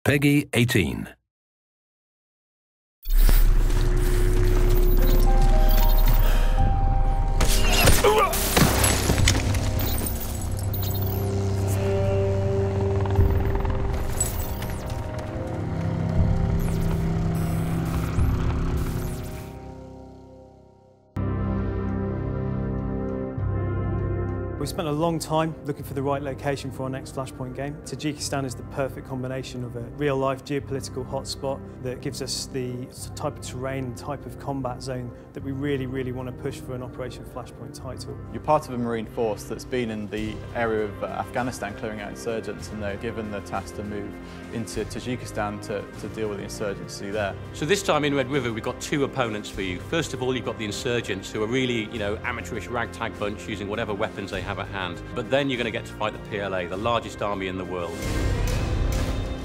Peggy 18. We spent a long time looking for the right location for our next Flashpoint game. Tajikistan is the perfect combination of a real-life geopolitical hotspot that gives us the type of terrain, type of combat zone that we really want to push for an Operation Flashpoint title. You're part of a Marine force that's been in the area of Afghanistan clearing out insurgents, and they're given the task to move into Tajikistan to deal with the insurgency there. So this time in Red River we've got two opponents for you. First of all, you've got the insurgents, who are really, amateurish ragtag bunch using whatever weapons they have at hand. But then you're going to get to fight the PLA, the largest army in the world.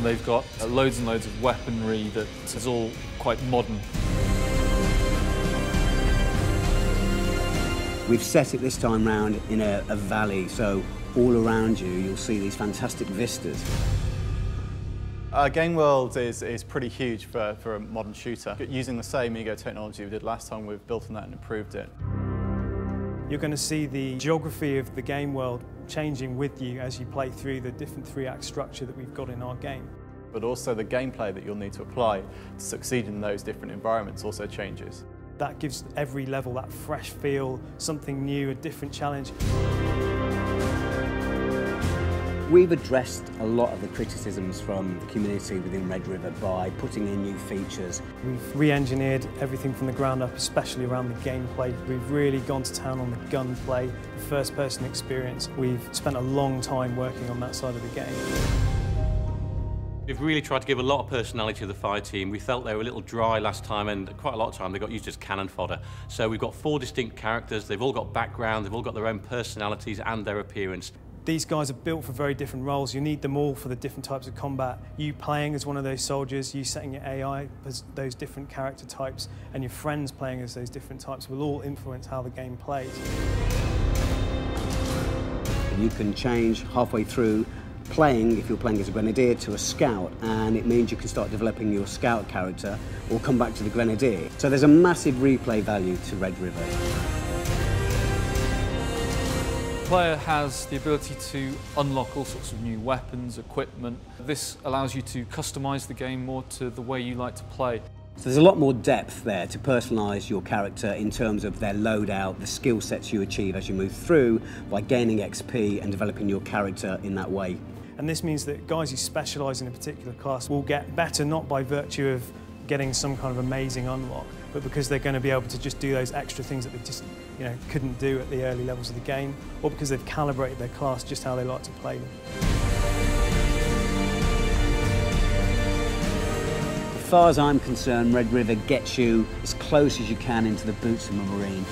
They've got loads and loads of weaponry that is all quite modern. We've set it this time round in a valley, so all around you'll see these fantastic vistas. Our game world is pretty huge for a modern shooter. Using the same Ego technology we did last time, we've built on that and improved it. You're going to see the geography of the game world changing with you as you play through the different three-act structure that we've got in our game. But also the gameplay that you'll need to apply to succeed in those different environments also changes. That gives every level that fresh feel, something new, a different challenge. We've addressed a lot of the criticisms from the community within Red River by putting in new features. We've re-engineered everything from the ground up, especially around the gameplay. We've really gone to town on the gunplay, the first-person experience. We've spent a long time working on that side of the game. We've really tried to give a lot of personality to the fire team. We felt they were a little dry last time, and quite a lot of time they got used as cannon fodder. So we've got 4 distinct characters, they've all got background, they've all got their own personalities and their appearance. These guys are built for very different roles. You need them all for the different types of combat. You playing as one of those soldiers, you setting your AI as those different character types, and your friends playing as those different types will all influence how the game plays. You can change halfway through playing, if you're playing as a grenadier, to a scout, and it means you can start developing your scout character or come back to the grenadier. So there's a massive replay value to Red River. The player has the ability to unlock all sorts of new weapons, equipment. This allows you to customise the game more to the way you like to play. So there's a lot more depth there to personalise your character in terms of their loadout, the skill sets you achieve as you move through by gaining XP and developing your character in that way. And this means that guys who specialise in a particular class will get better not by virtue of getting some kind of amazing unlock, but because they're going to be able to just do those extra things that they just couldn't do at the early levels of the game, or because they've calibrated their class just how they like to play them. As far as I'm concerned, Red River gets you as close as you can into the boots of a Marine.